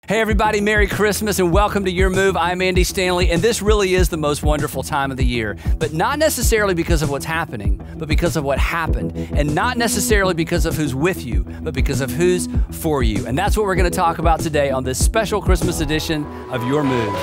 Hey everybody, Merry Christmas and welcome to Your Move. I'm Andy Stanley, and this really is the most wonderful time of the year, but not necessarily because of what's happening, but because of what happened, and not necessarily because of who's with you, but because of who's for you. And that's what we're going to talk about today on this special Christmas edition of Your Move.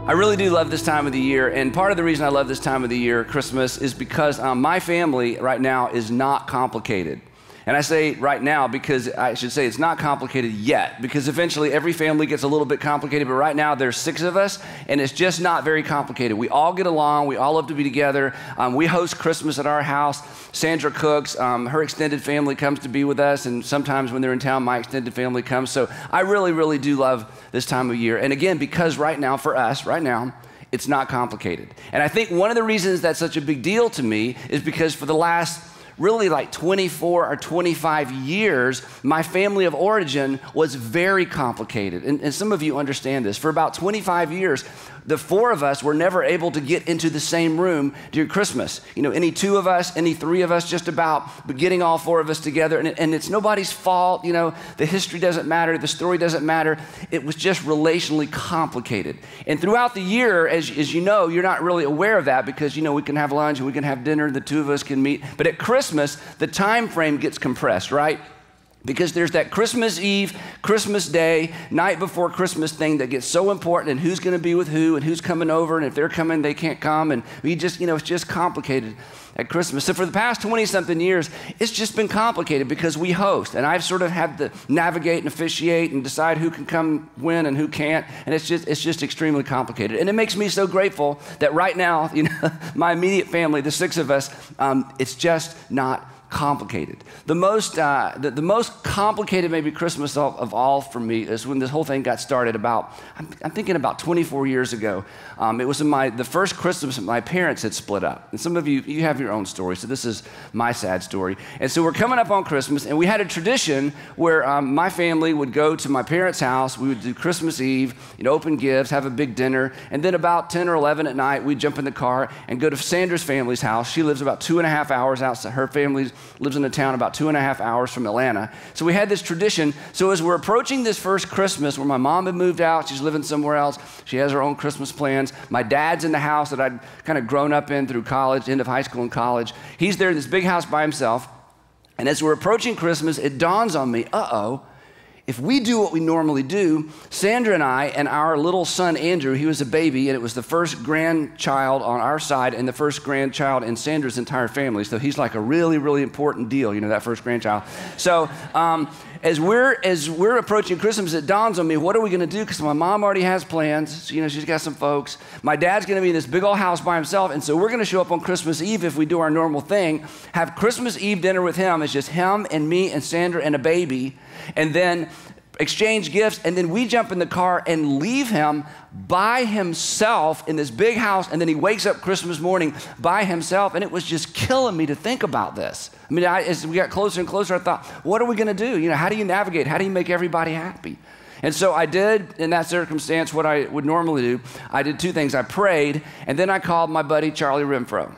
I really do love this time of the year, and part of the reason I love this time of the year, Christmas, is because my family right now is not complicated. And I say right now because I should say it's not complicated yet, because eventually every family gets a little bit complicated, but right now there's 6 of us, and it's just not very complicated. We all get along, we all love to be together. We host Christmas at our house. Sandra cooks, her extended family comes to be with us, and sometimes when they're in town, my extended family comes. So I really, really do love this time of year. And again, because right now, for us, right now, it's not complicated. And I think one of the reasons that's such a big deal to me is because for the last really like 24 or 25 years, my family of origin was very complicated. And some of you understand this. For about 25 years, the 4 of us were never able to get into the same room during Christmas. You know, any 2 of us, any 3 of us, just about, but getting all 4 of us together. And it's nobody's fault. You know, the history doesn't matter. The story doesn't matter. It was just relationally complicated. And throughout the year, as you know, you're not really aware of that because, you know, we can have lunch and we can have dinner. The 2 of us can meet. But at Christmas, the time frame gets compressed, right? Because there's that Christmas Eve, Christmas Day, night before Christmas thing that gets so important, and who's going to be with who, and who's coming over, and if they're coming, they can't come, and we just, you know, it's just complicated at Christmas. So for the past 20-something years, it's just been complicated because we host, and I've sort of had to navigate and officiate and decide who can come when and who can't, and it's just extremely complicated. And it makes me so grateful that right now, you know, my immediate family, the 6 of us, it's just not complicated. The most complicated maybe Christmas of all for me is when this whole thing got started about, I'm thinking about 24 years ago. It was the first Christmas that my parents had split up. And some of you have your own story, so this is my sad story. And so we're coming up on Christmas, and we had a tradition where my family would go to my parents' house. We would do Christmas Eve, you know, open gifts, have a big dinner, and then about 10 or 11 at night, we'd jump in the car and go to Sandra's family's house. She lives about 2.5 hours outside. Her family lives in a town about 2.5 hours from Atlanta. So we had this tradition. So as we're approaching this first Christmas where my mom had moved out, she's living somewhere else, she has her own Christmas plans. My dad's in the house that I'd kind of grown up in through college, end of high school and college. He's there in this big house by himself. And as we're approaching Christmas, it dawns on me, if we do what we normally do, Sandra and I and our little son, Andrew, he was a baby, and it was the first grandchild on our side and the first grandchild in Sandra's entire family. So he's like a really, really important deal, you know, that first grandchild. So as we're approaching Christmas, it dawns on me, what are we going to do? Because my mom already has plans. You know, she's got some folks. My dad's going to be in this big old house by himself, and so we're going to show up on Christmas Eve if we do our normal thing, have Christmas Eve dinner with him. It's just him and me and Sandra and a baby, and then exchange gifts, and then we jump in the car and leave him by himself in this big house, and then he wakes up Christmas morning by himself, and it was just killing me to think about this. I mean, as we got closer and closer, I thought, what are we going to do? You know, how do you navigate? How do you make everybody happy? And so I did, in that circumstance, what I would normally do. I did 2 things. I prayed, and then I called my buddy Charlie Renfro.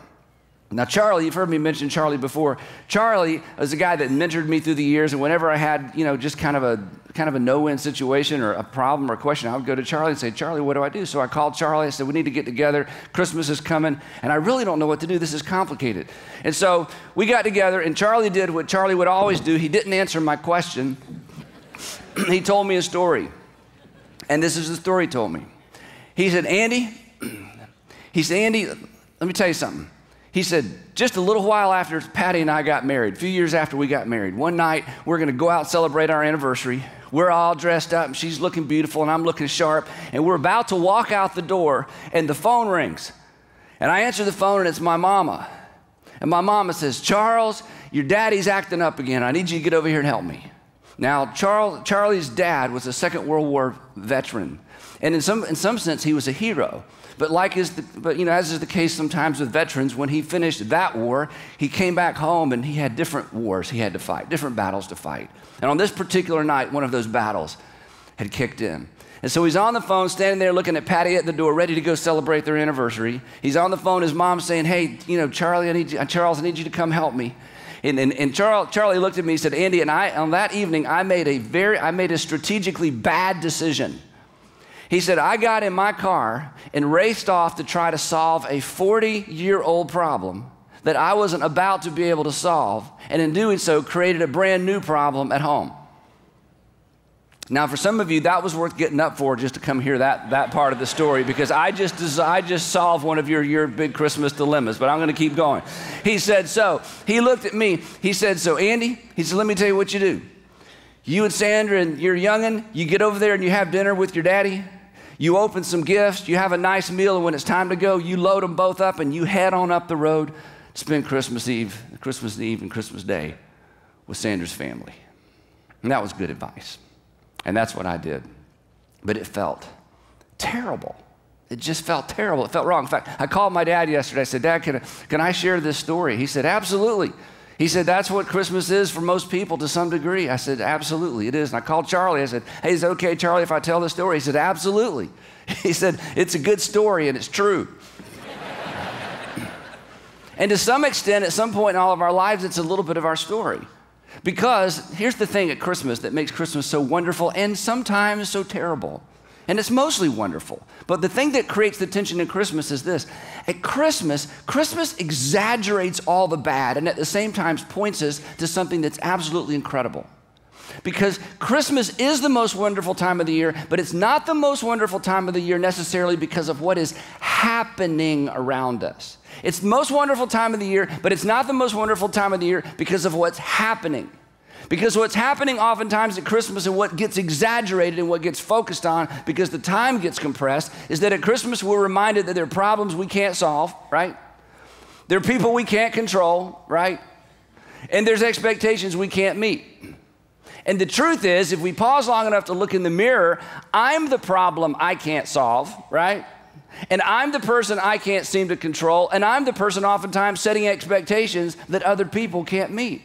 Now, Charlie, you've heard me mention Charlie before. Charlie was a guy that mentored me through the years, and whenever I had, you know, just kind of a no-win situation or a problem or a question, I would go to Charlie and say, Charlie, what do I do? So I called Charlie. I said, we need to get together. Christmas is coming, and I really don't know what to do. This is complicated. And so we got together, and Charlie did what Charlie would always do. He didn't answer my question. He told me a story, and this is the story he told me. He said, Andy, let me tell you something. He said, just a little while after Patty and I got married, a few years after we got married, one night we're going to go out and celebrate our anniversary. We're all dressed up, and she's looking beautiful, and I'm looking sharp, and we're about to walk out the door, and the phone rings. And I answer the phone, and it's my mama. And my mama says, Charles, your daddy's acting up again. I need you to get over here and help me. Now, Charlie's dad was a Second World War veteran, and in some sense, he was a hero. But you know, as is the case sometimes with veterans, when he finished that war, he came back home and he had different wars he had to fight, different battles to fight. And on this particular night, one of those battles had kicked in. And so he's on the phone, standing there looking at Patty at the door, ready to go celebrate their anniversary. He's on the phone, his mom's saying, hey, you know, Charles, I need you to come help me. And Charlie looked at me and said, Andy, and on that evening, I made a strategically bad decision. He said, I got in my car and raced off to try to solve a 40-year-old problem that I wasn't about to be able to solve, and in doing so, created a brand new problem at home. Now, for some of you, that was worth getting up for just to come hear that part of the story, because I just solved one of your big Christmas dilemmas, but I'm going to keep going. He said, so he looked at me. He said, so Andy, he said, let me tell you what you do. You and Sandra and your young'un, you get over there and you have dinner with your daddy. You open some gifts. You have a nice meal, and when it's time to go, you load them both up and you head on up the road to spend Christmas Eve and Christmas Day with Sandra's family. And that was good advice. And that's what I did. But it felt terrible. It just felt terrible. It felt wrong. In fact, I called my dad yesterday. I said, Dad, can I share this story? He said, absolutely. He said, that's what Christmas is for most people to some degree. I said, absolutely, it is. And I called Charlie. I said, hey, is it okay, Charlie, if I tell this story? He said, absolutely. He said, it's a good story and it's true. And to some extent, at some point in all of our lives, it's a little bit of our story. Because here's the thing at Christmas that makes Christmas so wonderful and sometimes so terrible. And it's mostly wonderful. But the thing that creates the tension in Christmas is this. At Christmas exaggerates all the bad and at the same time points us to something that's absolutely incredible. Because Christmas is the most wonderful time of the year, but it's not the most wonderful time of the year necessarily because of what is happening around us. It's the most wonderful time of the year, but it's not the most wonderful time of the year because of what's happening. Because what's happening oftentimes at Christmas and what gets exaggerated and what gets focused on because the time gets compressed is that at Christmas we're reminded that there are problems we can't solve, right? There are people we can't control, right? And there's expectations we can't meet. And the truth is, if we pause long enough to look in the mirror, I'm the problem I can't solve, right? And I'm the person I can't seem to control, and I'm the person oftentimes setting expectations that other people can't meet.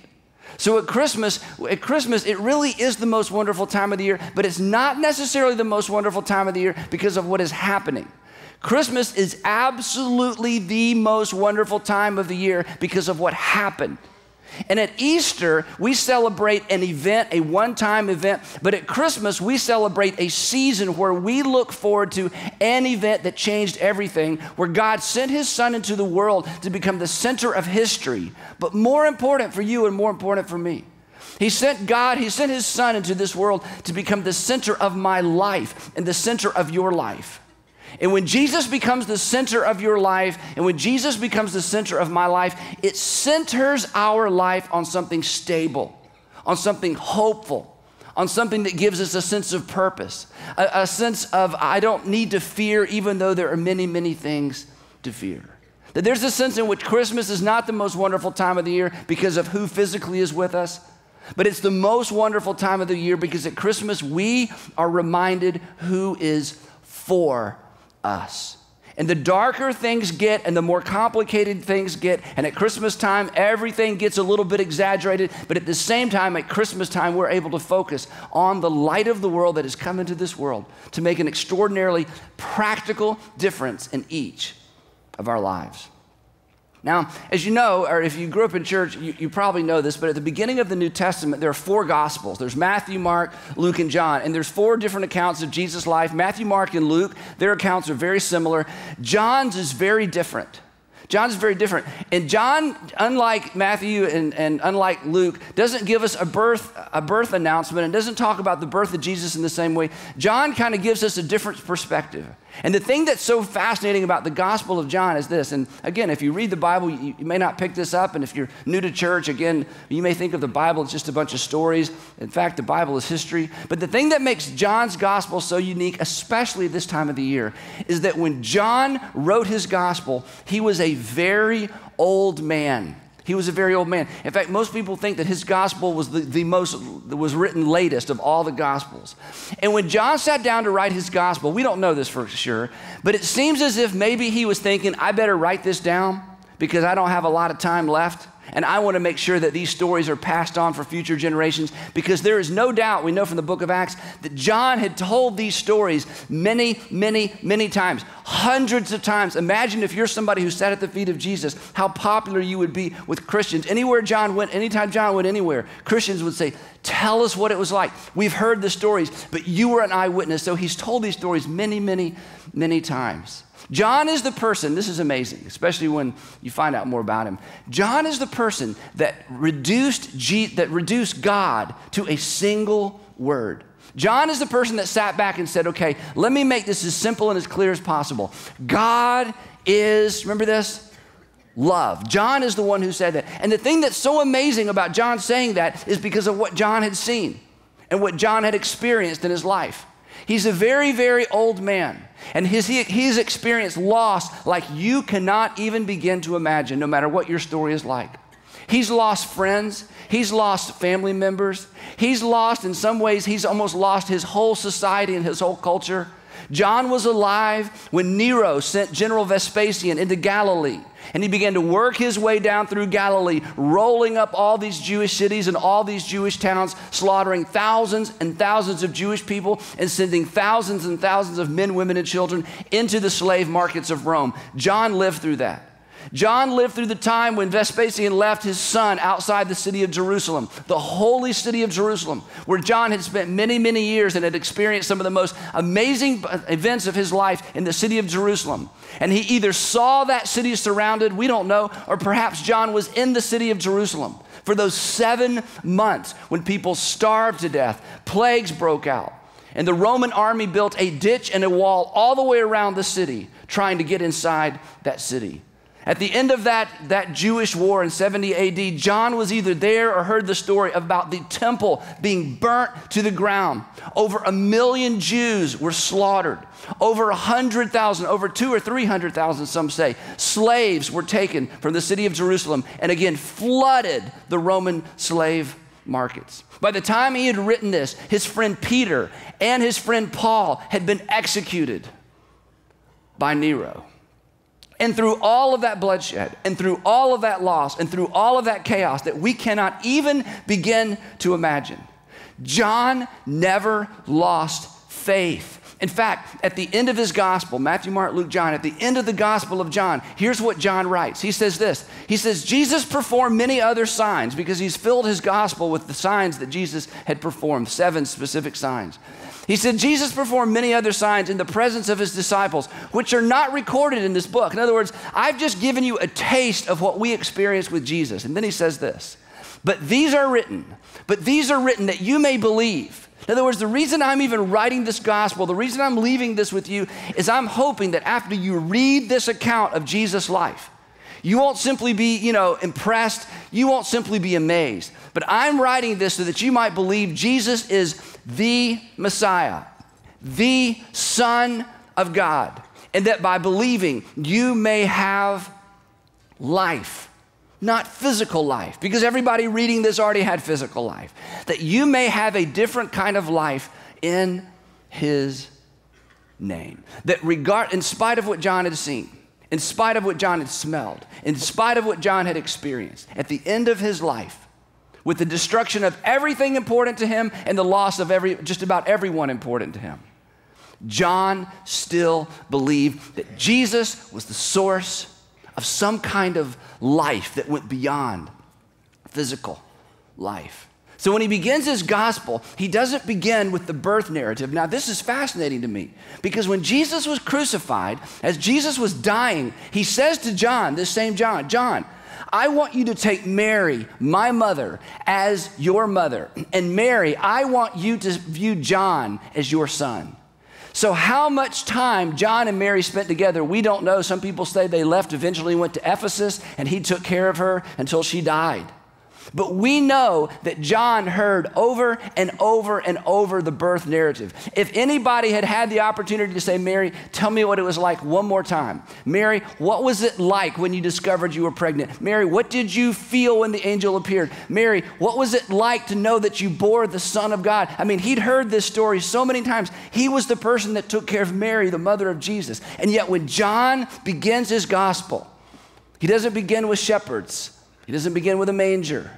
So at Christmas, it really is the most wonderful time of the year, but it's not necessarily the most wonderful time of the year because of what is happening. Christmas is absolutely the most wonderful time of the year because of what happened. And at Easter, we celebrate an event, a one-time event, but at Christmas, we celebrate a season where we look forward to an event that changed everything, where God sent his son into the world to become the center of history, but more important for you and more important for me. He sent his son into this world to become the center of my life and the center of your life. And when Jesus becomes the center of your life, and when Jesus becomes the center of my life, it centers our life on something stable, on something hopeful, on something that gives us a sense of purpose, a sense of I don't need to fear even though there are many, many things to fear. That there's a sense in which Christmas is not the most wonderful time of the year because of who physically is with us, but it's the most wonderful time of the year because at Christmas we are reminded who is for us. And the darker things get and the more complicated things get, and at Christmas time, everything gets a little bit exaggerated, but at the same time, at Christmas time, we're able to focus on the light of the world that has come into this world to make an extraordinarily practical difference in each of our lives. Now, as you know, or if you grew up in church, you probably know this, but at the beginning of the New Testament, there are 4 Gospels. There's Matthew, Mark, Luke, and John, and there's 4 different accounts of Jesus' life. Matthew, Mark, and Luke, their accounts are very similar. John's is very different. John's is very different. And John, unlike Matthew and unlike Luke, doesn't give us a birth announcement and doesn't talk about the birth of Jesus in the same way. John kind of gives us a different perspective. And the thing that's so fascinating about the Gospel of John is this, and again, if you read the Bible, you may not pick this up, and if you're new to church, again, you may think of the Bible as just a bunch of stories. In fact, the Bible is history. But the thing that makes John's Gospel so unique, especially this time of the year, is that when John wrote his Gospel, he was a very old man. He was a very old man. In fact, most people think that his gospel was was written latest of all the gospels. And when John sat down to write his gospel, we don't know this for sure, but it seems as if maybe he was thinking, I better write this down because I don't have a lot of time left. And I want to make sure that these stories are passed on for future generations, because there is no doubt, we know from the book of Acts, that John had told these stories many, many, many times, hundreds of times. Imagine if you're somebody who sat at the feet of Jesus, how popular you would be with Christians. Anytime John went anywhere, Christians would say, tell us what it was like. We've heard the stories, but you were an eyewitness. So he's told these stories many, many, many times. John is the person, this is amazing, especially when you find out more about him. John is the person that reduced God to a single word. John is the person that sat back and said, okay, let me make this as simple and as clear as possible. God is, remember this? Love. John is the one who said that. And the thing that's so amazing about John saying that is because of what John had seen and what John had experienced in his life. He's a very, very old man, and he's experienced loss like you cannot even begin to imagine, no matter what your story is like. He's lost friends. He's lost family members. He's lost, in some ways, he's almost lost his whole society and his whole culture. John was alive when Nero sent General Vespasian into Galilee, and he began to work his way down through Galilee, rolling up all these Jewish cities and all these Jewish towns, slaughtering thousands and thousands of Jewish people and sending thousands and thousands of men, women, and children into the slave markets of Rome. John lived through that. John lived through the time when Vespasian left his son outside the city of Jerusalem, the holy city of Jerusalem, where John had spent many, many years and had experienced some of the most amazing events of his life in the city of Jerusalem. And he either saw that city surrounded, we don't know, or perhaps John was in the city of Jerusalem for those 7 months when people starved to death, plagues broke out, and the Roman army built a ditch and a wall all the way around the city, trying to get inside that city. At the end of that Jewish war in 70 AD, John was either there or heard the story about the temple being burnt to the ground. Over 1 million Jews were slaughtered. Over 100,000, over 200,000 or 300,000, some say, slaves were taken from the city of Jerusalem and again flooded the Roman slave markets. By the time he had written this, his friend Peter and his friend Paul had been executed by Nero. And through all of that bloodshed, and through all of that loss, and through all of that chaos that we cannot even begin to imagine, John never lost faith. In fact, at the end of his gospel, Matthew, Mark, Luke, John, at the end of the gospel of John, here's what John writes. He says this. He says, Jesus performed many other signs, because he's filled his gospel with the signs that Jesus had performed, 7 specific signs. He said, Jesus performed many other signs in the presence of his disciples, which are not recorded in this book. In other words, I've just given you a taste of what we experienced with Jesus. And then he says this, but these are written that you may believe. In other words, the reason I'm even writing this gospel, the reason I'm leaving this with you, is I'm hoping that after you read this account of Jesus' life, you won't simply be, impressed. You won't simply be amazed. But I'm writing this so that you might believe Jesus is the Messiah, the Son of God, and that by believing you may have life, not physical life, because everybody reading this already had physical life, that you may have a different kind of life in his name. That in spite of what John had seen, in spite of what John had smelled, in spite of what John had experienced, at the end of his life, with the destruction of everything important to him and the loss of just about everyone important to him, John still believed that Jesus was the source of some kind of life that went beyond physical life. So when he begins his gospel, he doesn't begin with the birth narrative. Now, this is fascinating to me, because when Jesus was crucified, as Jesus was dying, he says to John, this same John, John, I want you to take Mary, my mother, as your mother. And Mary, I want you to view John as your son. So how much time John and Mary spent together, we don't know. Some people say they left, eventually went to Ephesus, and he took care of her until she died. But we know that John heard over and over and over the birth narrative. If anybody had had the opportunity to say, Mary, tell me what it was like one more time. Mary, what was it like when you discovered you were pregnant? Mary, what did you feel when the angel appeared? Mary, what was it like to know that you bore the Son of God? I mean, he'd heard this story so many times. He was the person that took care of Mary, the mother of Jesus. And yet when John begins his gospel, he doesn't begin with shepherds. He doesn't begin with a manger.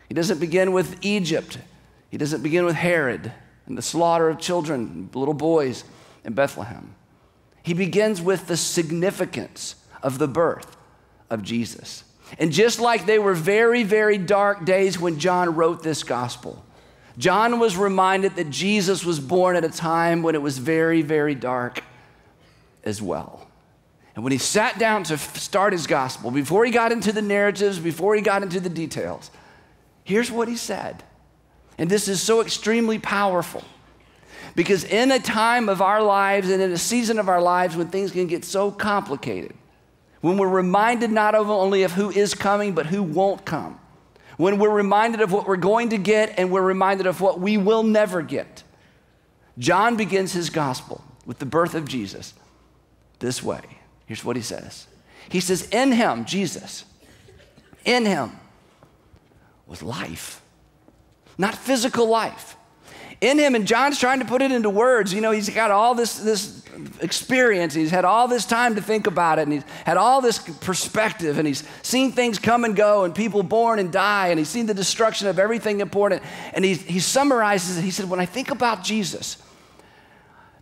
He doesn't begin with Egypt. He doesn't begin with Herod and the slaughter of children, little boys in Bethlehem. He begins with the significance of the birth of Jesus. And just like they were very, very dark days when John wrote this gospel, John was reminded that Jesus was born at a time when it was very, very dark as well. And when he sat down to start his gospel, before he got into the narratives, before he got into the details, here's what he said. And this is so extremely powerful, because in a time of our lives and in a season of our lives when things can get so complicated, when we're reminded not only of who is coming, but who won't come, when we're reminded of what we're going to get and we're reminded of what we will never get, John begins his gospel with the birth of Jesus this way. Here's what he says. He says, in him, Jesus, in him was life, not physical life. In him, and John's trying to put it into words. You know, he's got all this experience. He's had all this time to think about it, and he's had all this perspective, and he's seen things come and go, and people born and die, and he's seen the destruction of everything important. And he summarizes it. He said, when I think about Jesus,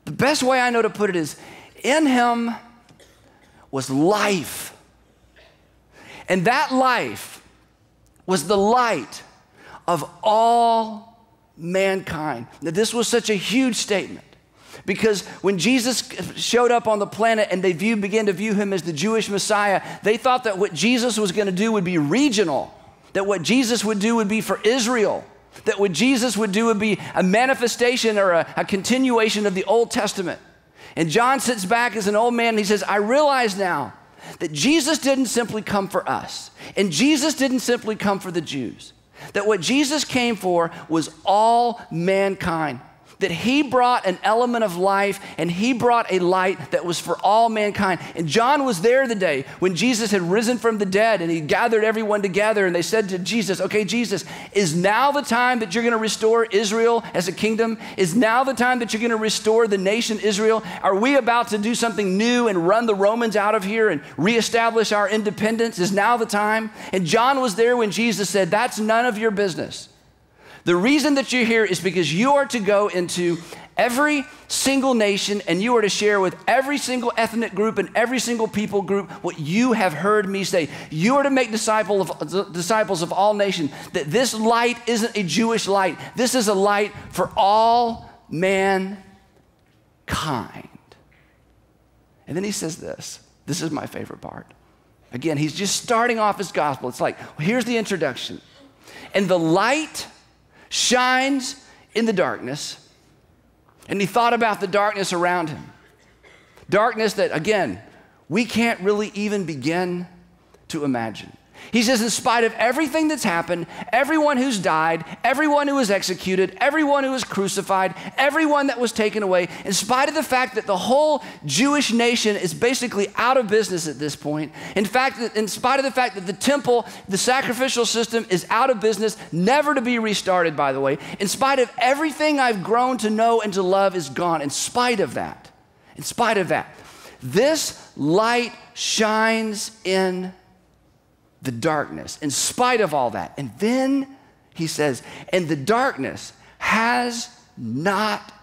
the best way I know to put it is, in him was life. And that life was the light of all mankind. Now, this was such a huge statement, because when Jesus showed up on the planet and they began to view him as the Jewish Messiah, they thought that what Jesus was going to do would be regional, that what Jesus would do would be for Israel, that what Jesus would do would be a manifestation or a continuation of the Old Testament. And John sits back as an old man and he says, I realize now that Jesus didn't simply come for us, and Jesus didn't simply come for the Jews. That what Jesus came for was all mankind. That he brought an element of life, and he brought a light that was for all mankind. And John was there the day when Jesus had risen from the dead, and he gathered everyone together, and they said to Jesus, okay, Jesus, is now the time that you're going to restore Israel as a kingdom? Is now the time that you're going to restore the nation Israel? Are we about to do something new and run the Romans out of here and reestablish our independence? Is now the time? And John was there when Jesus said, that's none of your business. The reason that you're here is because you are to go into every single nation, and you are to share with every single ethnic group and every single people group what you have heard me say. You are to make disciples of all nations. That this light isn't a Jewish light. This is a light for all mankind. And then he says this. This is my favorite part. Again, he's just starting off his gospel. It's like, well, here's the introduction. And the light shines in the darkness. And he thought about the darkness around him. Darkness that, again, we can't really even begin to imagine. He says, in spite of everything that's happened, everyone who's died, everyone who was executed, everyone who was crucified, everyone that was taken away, in spite of the fact that the whole Jewish nation is basically out of business at this point, in fact, in spite of the fact that the temple, the sacrificial system is out of business, never to be restarted, by the way, in spite of everything I've grown to know and to love is gone, in spite of that, this light shines in the darkness, in spite of all that. And then he says, and the darkness has not,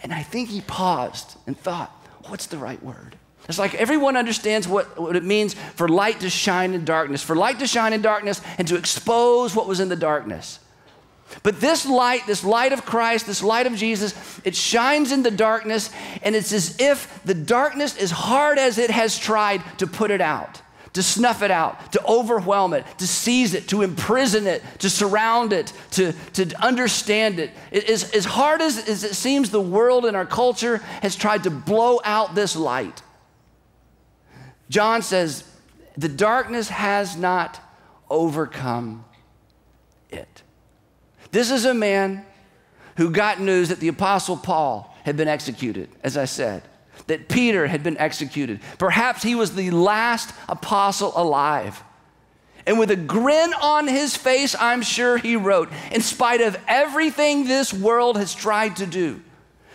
and I think he paused and thought, what's the right word? It's like everyone understands what it means for light to shine in darkness, and to expose what was in the darkness. But this light of Christ, this light of Jesus, it shines in the darkness, and it's as if the darkness, as hard as it has tried to put it out, to snuff it out, to overwhelm it, to seize it, to imprison it, to surround it, to understand it. It is as hard as it seems the world and our culture has tried to blow out this light. John says, the darkness has not overcome it. This is a man who got news that the Apostle Paul had been executed, as I said, that Peter had been executed. Perhaps he was the last apostle alive. And with a grin on his face, I'm sure he wrote, in spite of everything this world has tried to do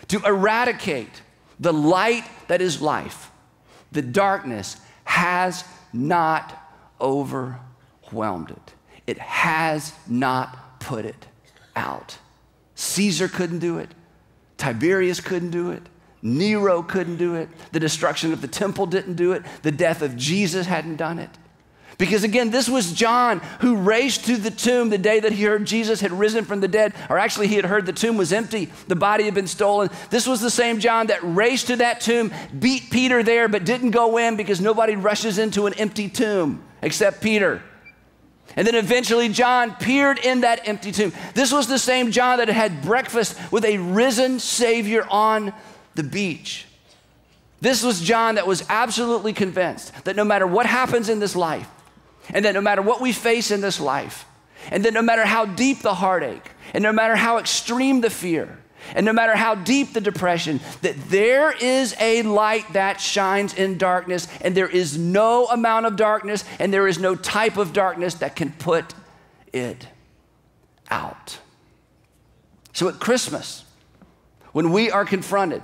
to eradicate the light that is life, the darkness has not overwhelmed it. it has not put it out. Caesar couldn't do it. Tiberius couldn't do it. Nero couldn't do it. The destruction of the temple didn't do it. The death of Jesus hadn't done it. Because again, this was John who raced to the tomb the day that he heard Jesus had risen from the dead, or actually he had heard the tomb was empty, the body had been stolen. This was the same John that raced to that tomb, beat Peter there, but didn't go in because nobody rushes into an empty tomb except Peter. And then eventually John peered in that empty tomb. This was the same John that had breakfast with a risen Savior on the beach. This was John that was absolutely convinced that no matter what happens in this life, and that no matter what we face in this life, and that no matter how deep the heartache, and no matter how extreme the fear, and no matter how deep the depression, that there is a light that shines in darkness, and there is no amount of darkness, and there is no type of darkness that can put it out. So at Christmas, when we are confronted,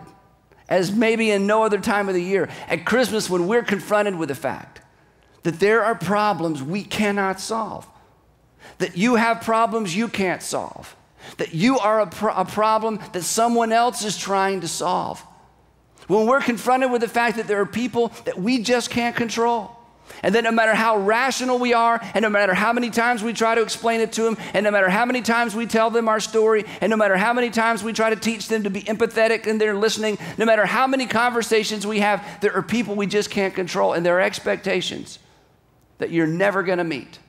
as maybe in no other time of the year, at Christmas when we're confronted with the fact that there are problems we cannot solve, that you have problems you can't solve, that you are a problem that someone else is trying to solve. When we're confronted with the fact that there are people that we just can't control, and that no matter how rational we are, and no matter how many times we try to explain it to them, and no matter how many times we tell them our story, and no matter how many times we try to teach them to be empathetic and they're listening, no matter how many conversations we have, there are people we just can't control, and there are expectations that you're never going to meet.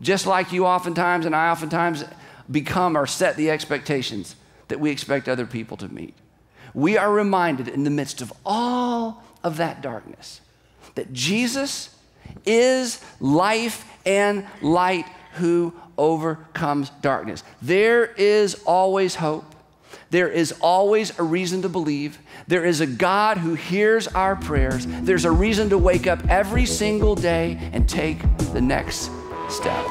Just like you oftentimes and I oftentimes become or set the expectations that we expect other people to meet. We are reminded in the midst of all of that darkness that Jesus is life and light who overcomes darkness. There is always hope. There is always a reason to believe. There is a God who hears our prayers. There's a reason to wake up every single day and take the next step.